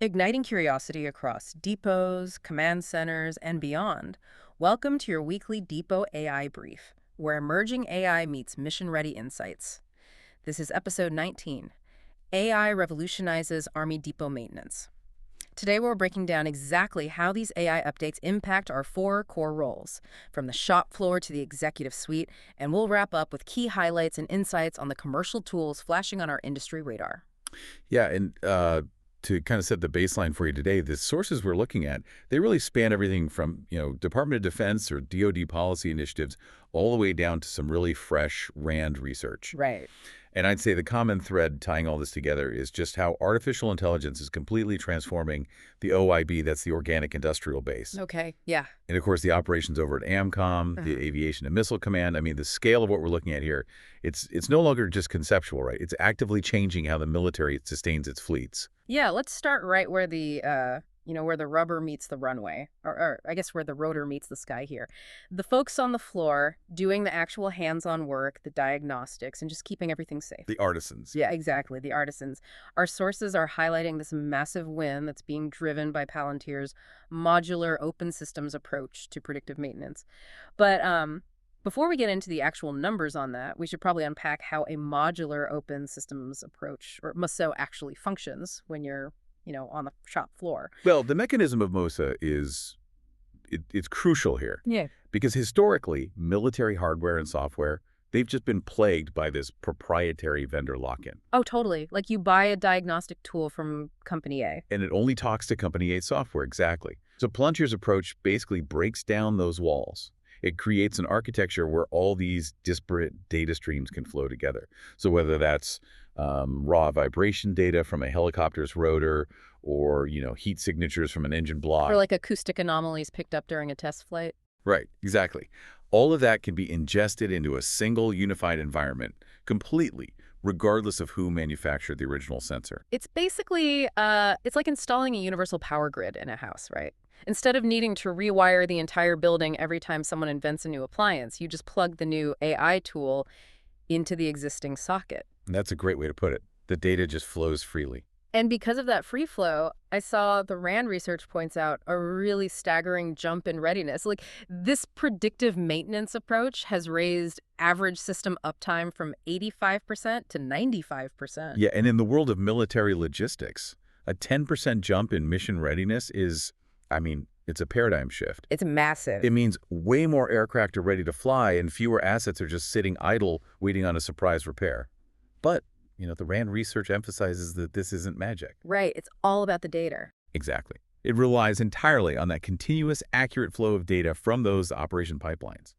Igniting curiosity across depots, command centers, and beyond. Welcome to your weekly Depot AI Brief, where emerging AI meets mission-ready insights. This is episode 19, AI Revolutionizes Army Depot Maintenance. Today we're breaking down exactly how these AI updates impact our four core roles, from the shop floor to the executive suite, and we'll wrap up with key highlights and insights on the commercial tools flashing on our industry radar. Yeah, and to kind of set the baseline for you today, the sources we're looking at, they really span everything from, Department of Defense or DoD policy initiatives all the way down to some really fresh RAND research. Right. And I'd say the common thread tying all this together is just how artificial intelligence is completely transforming the OIB, that's the organic industrial base. Okay, yeah. And of course, the operations over at AMCOM, the Aviation and Missile Command. I mean, the scale of what we're looking at here, it's no longer just conceptual, right? It's actively changing how the military sustains its fleets. Yeah, let's start right where where the rubber meets the runway, or I guess where the rotor meets the sky here. The folks on the floor doing the actual hands-on work, the diagnostics, and just keeping everything safe. The artisans. Yeah, exactly, the artisans. Our sources are highlighting this massive win that's being driven by Palantir's modular open systems approach to predictive maintenance. But before we get into the actual numbers on that, we should probably unpack how a modular open systems approach, or MOSO, actually functions when you're on the shop floor. Well, the mechanism of MOSA it's crucial here. Yeah. Because historically, military hardware and software, they've just been plagued by this proprietary vendor lock-in. Oh, totally. Like you buy a diagnostic tool from Company A. And it only talks to Company A software, exactly. So Palantir's approach basically breaks down those walls. It creates an architecture where all these disparate data streams can flow together. So whether that's raw vibration data from a helicopter's rotor or, heat signatures from an engine block. Or like acoustic anomalies picked up during a test flight. Right, exactly. All of that can be ingested into a single unified environment completely, regardless of who manufactured the original sensor. It's basically, it's like installing a universal power grid in a house, right? Instead of needing to rewire the entire building every time someone invents a new appliance, you just plug the new AI tool into the existing socket. And that's a great way to put it. The data just flows freely. And because of that free flow, I saw the RAND research points out a really staggering jump in readiness. Like this predictive maintenance approach has raised average system uptime from 85% to 95%. Yeah, and in the world of military logistics, a 10% jump in mission readiness it's a paradigm shift. It's massive. It means way more aircraft are ready to fly and fewer assets are just sitting idle waiting on a surprise repair. But, the RAND research emphasizes that this isn't magic. Right. It's all about the data. Exactly. It relies entirely on that continuous, accurate flow of data from those operation pipelines.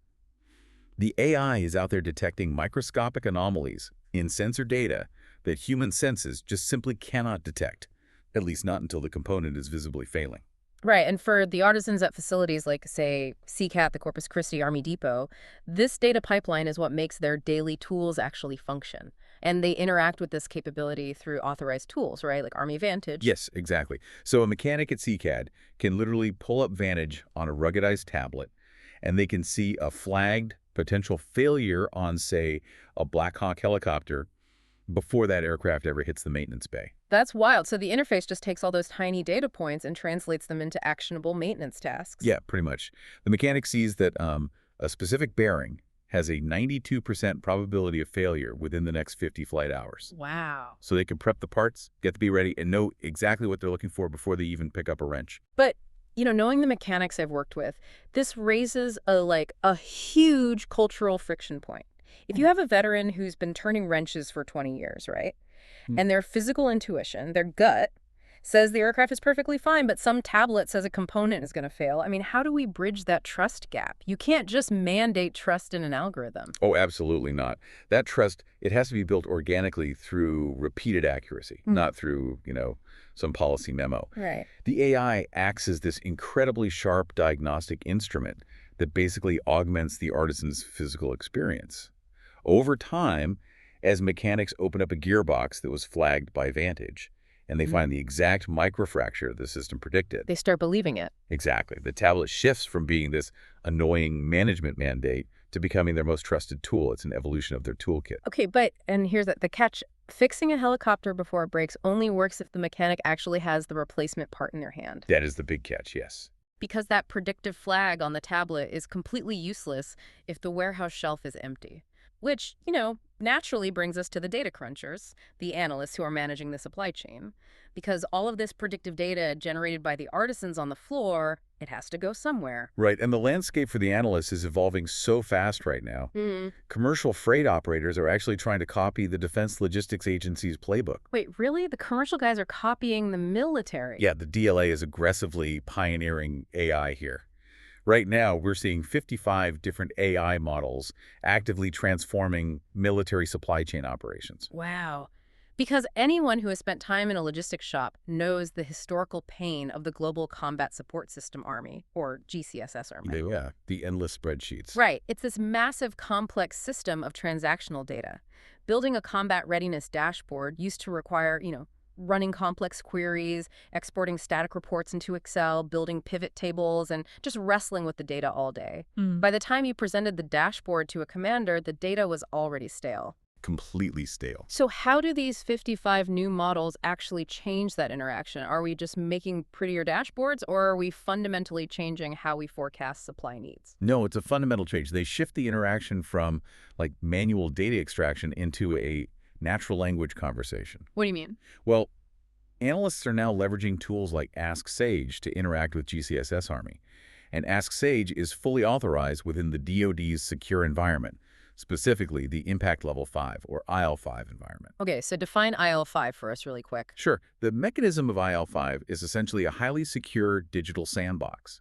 The AI is out there detecting microscopic anomalies in sensor data that human senses just simply cannot detect, at least not until the component is visibly failing. Right, and for the artisans at facilities like, say, CCAT, the Corpus Christi Army Depot, this data pipeline is what makes their daily tools actually function. And they interact with this capability through authorized tools, right, like Army Vantage. Yes, exactly. So a mechanic at CCAD can literally pull up Vantage on a ruggedized tablet, and they can see a flagged potential failure on, say, a Black Hawk helicopter before that aircraft ever hits the maintenance bay. That's wild. So the interface just takes all those tiny data points and translates them into actionable maintenance tasks. Yeah, pretty much. The mechanic sees that a specific bearing has a 92% probability of failure within the next 50 flight hours. Wow. So they can prep the parts, get to be ready, and know exactly what they're looking for before they even pick up a wrench. But knowing the mechanics I've worked with, this raises a huge cultural friction point. If you have a veteran who's been turning wrenches for 20 years, right? And their physical intuition, their gut, says the aircraft is perfectly fine, but some tablet says a component is going to fail. I mean, how do we bridge that trust gap? You can't just mandate trust in an algorithm. Oh, absolutely not. That trust, it has to be built organically through repeated accuracy, not through, some policy memo. Right. The AI acts as this incredibly sharp diagnostic instrument that basically augments the artisan's physical experience. Over time, as mechanics open up a gearbox that was flagged by Vantage, and they find the exact microfracture the system predicted. They start believing it. Exactly. The tablet shifts from being this annoying management mandate to becoming their most trusted tool. It's an evolution of their toolkit. Okay, and here's the catch. Fixing a helicopter before it breaks only works if the mechanic actually has the replacement part in their hand. That is the big catch, yes. Because that predictive flag on the tablet is completely useless if the warehouse shelf is empty. Which, naturally brings us to the data crunchers, the analysts who are managing the supply chain. Because all of this predictive data generated by the artisans on the floor, it has to go somewhere. Right, and the landscape for the analysts is evolving so fast right now. Hmm. Commercial freight operators are actually trying to copy the Defense Logistics Agency's playbook. Wait, really? The commercial guys are copying the military? Yeah, the DLA is aggressively pioneering AI here. Right now, we're seeing 55 different AI models actively transforming military supply chain operations. Wow. Because anyone who has spent time in a logistics shop knows the historical pain of the Global Combat Support System Army, or GCSS Army. Yeah, the endless spreadsheets. Right. It's this massive, complex system of transactional data. Building a combat readiness dashboard used to require, running complex queries, exporting static reports into Excel, building pivot tables, and just wrestling with the data all day. By the time you presented the dashboard to a commander, the data was already stale. Completely stale. So how do these 55 new models actually change that interaction? Are we just making prettier dashboards, or are we fundamentally changing how we forecast supply needs? No, it's a fundamental change. They shift the interaction from manual data extraction into a natural language conversation. What do you mean? Well, analysts are now leveraging tools like Ask Sage to interact with GCSS Army. And Ask Sage is fully authorized within the DoD's secure environment, specifically the Impact Level 5 or IL5 environment. Okay, so define IL5 for us really quick. Sure. The mechanism of IL5 is essentially a highly secure digital sandbox.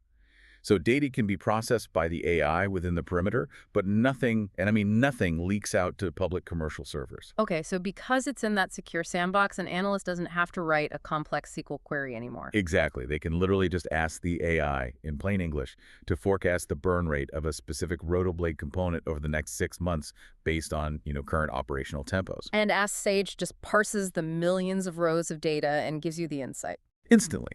So data can be processed by the AI within the perimeter, but nothing, and I mean nothing, leaks out to public commercial servers. Okay, so because it's in that secure sandbox, an analyst doesn't have to write a complex SQL query anymore. Exactly. They can literally just ask the AI, in plain English, to forecast the burn rate of a specific rotoblade component over the next 6 months based on, current operational tempos. And Ask Sage just parses the millions of rows of data and gives you the insight. Instantly.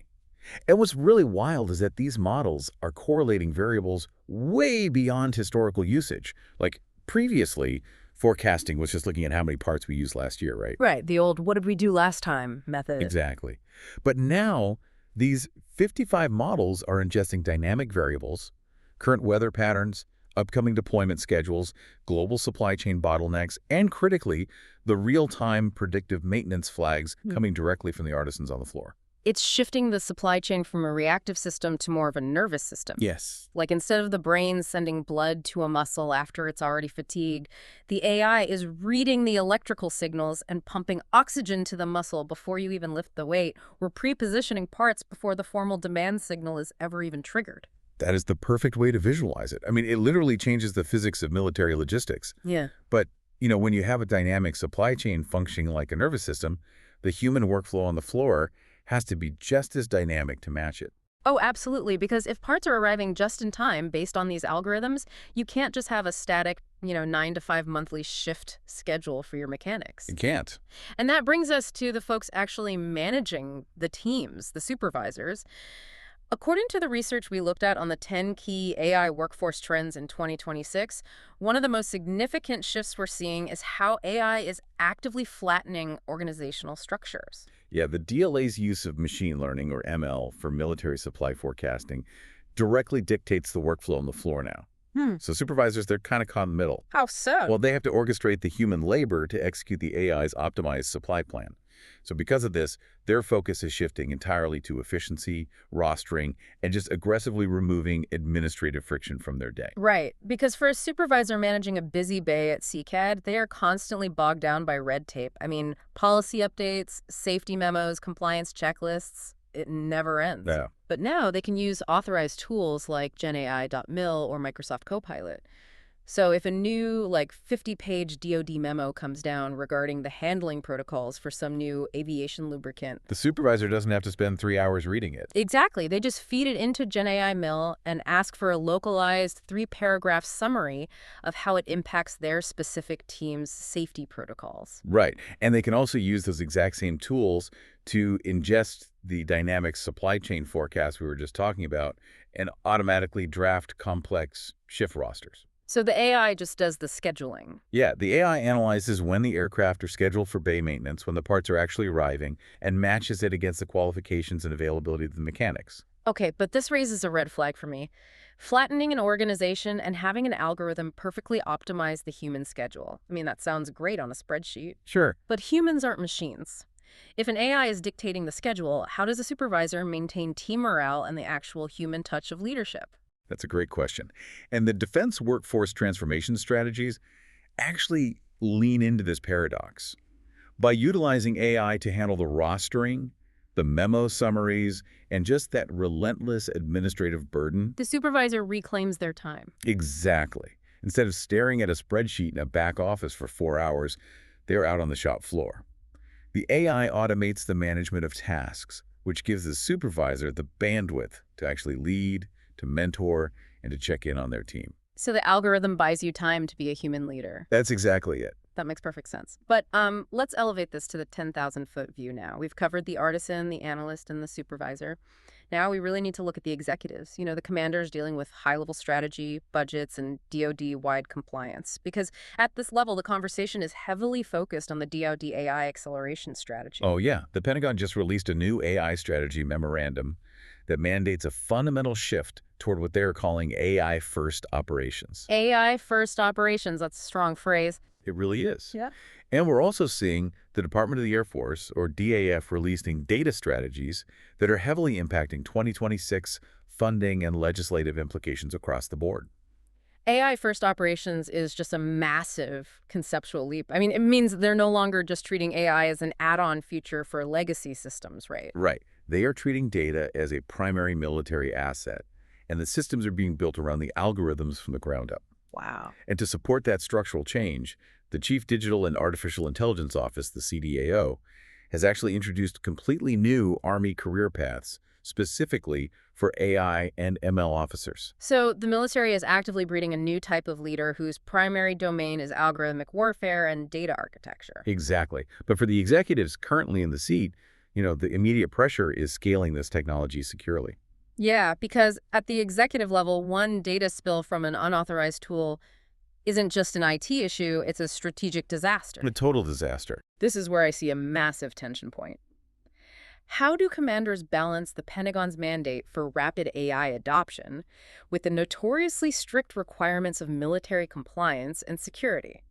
And what's really wild is that these models are correlating variables way beyond historical usage. Like previously, forecasting was just looking at how many parts we used last year, right? Right, the old what did we do last time method. Exactly. But now, these 55 models are ingesting dynamic variables, current weather patterns, upcoming deployment schedules, global supply chain bottlenecks, and critically, the real-time predictive maintenance flags coming directly from the artisans on the floor. It's shifting the supply chain from a reactive system to more of a nervous system. Yes. Like instead of the brain sending blood to a muscle after it's already fatigued, the AI is reading the electrical signals and pumping oxygen to the muscle before you even lift the weight. We're pre-positioning parts before the formal demand signal is ever even triggered. That is the perfect way to visualize it. I mean, it literally changes the physics of military logistics. Yeah. But, when you have a dynamic supply chain functioning like a nervous system, the human workflow on the floor has to be just as dynamic to match it. Oh, absolutely. Because if parts are arriving just in time based on these algorithms, you can't just have a static, 9 to 5 monthly shift schedule for your mechanics. You can't. And that brings us to the folks actually managing the teams, the supervisors. According to the research we looked at on the 10 key AI workforce trends in 2026, one of the most significant shifts we're seeing is how AI is actively flattening organizational structures. Yeah, the DLA's use of machine learning, or ML, for military supply forecasting directly dictates the workflow on the floor now. So supervisors, they're kind of caught in the middle. How so? Well, they have to orchestrate the human labor to execute the AI's optimized supply plan. So because of this, their focus is shifting entirely to efficiency, rostering, and just aggressively removing administrative friction from their day. Right, because for a supervisor managing a busy bay at CCAD, they are constantly bogged down by red tape. I mean, policy updates, safety memos, compliance checklists, it never ends. Yeah. But now they can use authorized tools like GenAI.mil or Microsoft Copilot. So if a new 50-page DoD memo comes down regarding the handling protocols for some new aviation lubricant. The supervisor doesn't have to spend 3 hours reading it. Exactly. They just feed it into GenAI.mil and ask for a localized 3-paragraph summary of how it impacts their specific team's safety protocols. Right. And they can also use those exact same tools to ingest the dynamic supply chain forecast we were just talking about and automatically draft complex shift rosters. So the AI just does the scheduling. Yeah, the AI analyzes when the aircraft are scheduled for bay maintenance, when the parts are actually arriving, and matches it against the qualifications and availability of the mechanics. Okay, but this raises a red flag for me. Flattening an organization and having an algorithm perfectly optimize the human schedule. I mean, that sounds great on a spreadsheet. Sure. But humans aren't machines. If an AI is dictating the schedule, how does a supervisor maintain team morale and the actual human touch of leadership? That's a great question. And the defense workforce transformation strategies actually lean into this paradox. By utilizing AI to handle the rostering, the memo summaries, and just that relentless administrative burden. The supervisor reclaims their time. Exactly. Instead of staring at a spreadsheet in a back office for 4 hours, they're out on the shop floor. The AI automates the management of tasks, which gives the supervisor the bandwidth to actually lead, to mentor, and to check in on their team. So the algorithm buys you time to be a human leader. That's exactly it. That makes perfect sense. But let's elevate this to the 10,000-foot view now. We've covered the artisan, the analyst, and the supervisor. Now we really need to look at the executives, the commanders dealing with high-level strategy, budgets, and DoD-wide compliance. Because at this level, the conversation is heavily focused on the DoD AI acceleration strategy. Oh yeah, the Pentagon just released a new AI strategy memorandum that mandates a fundamental shift toward what they're calling AI-first operations. AI-first operations, that's a strong phrase. It really is. Yeah. And we're also seeing the Department of the Air Force, or DAF, releasing data strategies that are heavily impacting 2026 funding and legislative implications across the board. AI-first operations is just a massive conceptual leap. I mean, it means they're no longer just treating AI as an add-on feature for legacy systems, right? Right. They are treating data as a primary military asset, and the systems are being built around the algorithms from the ground up. Wow. And to support that structural change, the Chief Digital and Artificial Intelligence Office, the CDAO, has actually introduced completely new Army career paths specifically for AI and ML officers. So the military is actively breeding a new type of leader whose primary domain is algorithmic warfare and data architecture. Exactly. But for the executives currently in the seat, the immediate pressure is scaling this technology securely. Yeah, because at the executive level, one data spill from an unauthorized tool isn't just an IT issue, it's a strategic disaster. A total disaster. This is where I see a massive tension point. How do commanders balance the Pentagon's mandate for rapid AI adoption with the notoriously strict requirements of military compliance and security?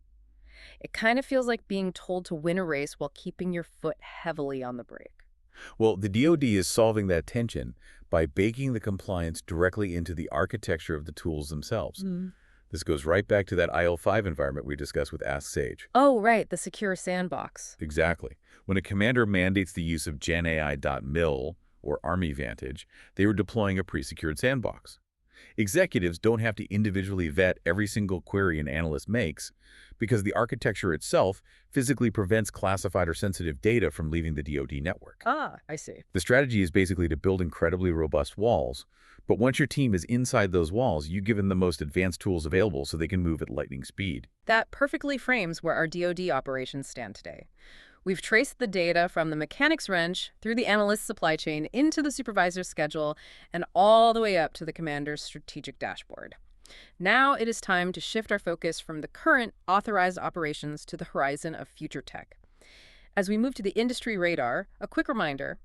It kind of feels like being told to win a race while keeping your foot heavily on the brake. Well, the DoD is solving that tension by baking the compliance directly into the architecture of the tools themselves. This goes right back to that IL-5 environment we discussed with Ask Sage. Oh, right, the secure sandbox. Exactly. When a commander mandates the use of GenAI.mil, or Army Vantage, they are deploying a pre-secured sandbox. Executives don't have to individually vet every single query an analyst makes because the architecture itself physically prevents classified or sensitive data from leaving the DoD network. Ah, I see. The strategy is basically to build incredibly robust walls, but once your team is inside those walls, you give them the most advanced tools available so they can move at lightning speed. That perfectly frames where our DoD operations stand today. We've traced the data from the mechanics wrench through the analyst's supply chain into the supervisor's schedule and all the way up to the commander's strategic dashboard. Now it is time to shift our focus from the current authorized operations to the horizon of future tech. As we move to the industry radar, a quick reminder,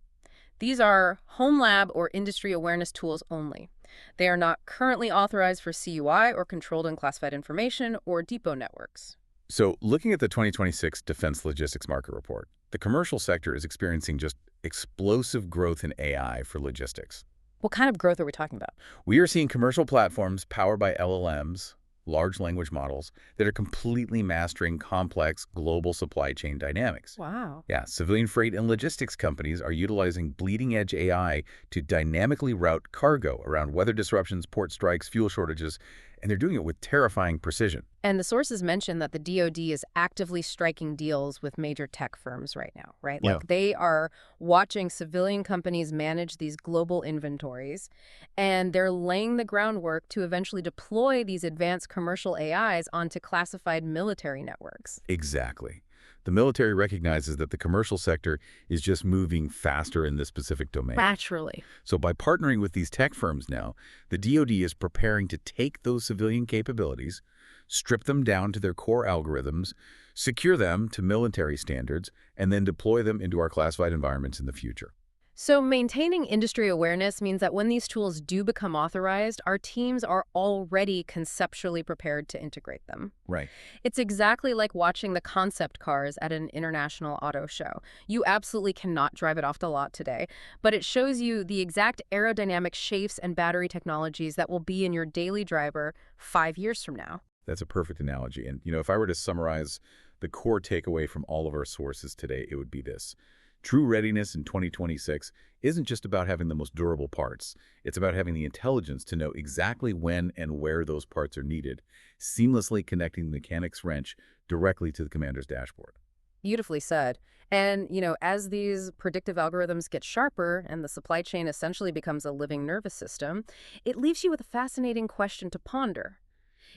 these are home lab or industry awareness tools only. They are not currently authorized for CUI or controlled and classified information or depot networks. So looking at the 2026 Defense Logistics Market Report, the commercial sector is experiencing just explosive growth in AI for logistics. What kind of growth are we talking about? We are seeing commercial platforms powered by LLMs, large language models, that are completely mastering complex global supply chain dynamics. Wow. Yeah, civilian freight and logistics companies are utilizing bleeding-edge AI to dynamically route cargo around weather disruptions, port strikes, fuel shortages, and they're doing it with terrifying precision. And the sources mention that the DoD is actively striking deals with major tech firms right now, right? Yeah. Like they are watching civilian companies manage these global inventories, and they're laying the groundwork to eventually deploy these advanced commercial AIs onto classified military networks. Exactly. The military recognizes that the commercial sector is just moving faster in this specific domain. Naturally. So by partnering with these tech firms now, the DoD is preparing to take those civilian capabilities, strip them down to their core algorithms, secure them to military standards, and then deploy them into our classified environments in the future. So maintaining industry awareness means that when these tools do become authorized, our teams are already conceptually prepared to integrate them. Right. It's exactly like watching the concept cars at an international auto show. You absolutely cannot drive it off the lot today, but it shows you the exact aerodynamic shapes and battery technologies that will be in your daily driver 5 years from now. That's a perfect analogy. And, if I were to summarize the core takeaway from all of our sources today, it would be this. True readiness in 2026 isn't just about having the most durable parts. It's about having the intelligence to know exactly when and where those parts are needed, seamlessly connecting the mechanic's wrench directly to the commander's dashboard. Beautifully said. And, as these predictive algorithms get sharper and the supply chain essentially becomes a living nervous system, it leaves you with a fascinating question to ponder.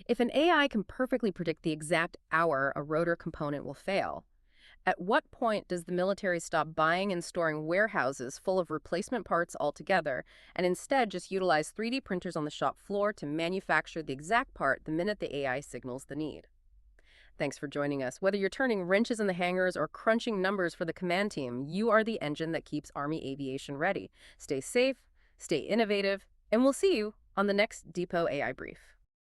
If an AI can perfectly predict the exact hour a rotor component will fail, at what point does the military stop buying and storing warehouses full of replacement parts altogether and instead just utilize 3D printers on the shop floor to manufacture the exact part the minute the AI signals the need? Thanks for joining us. Whether you're turning wrenches in the hangars or crunching numbers for the command team, you are the engine that keeps Army aviation ready. Stay safe, stay innovative, and we'll see you on the next Depot AI Brief.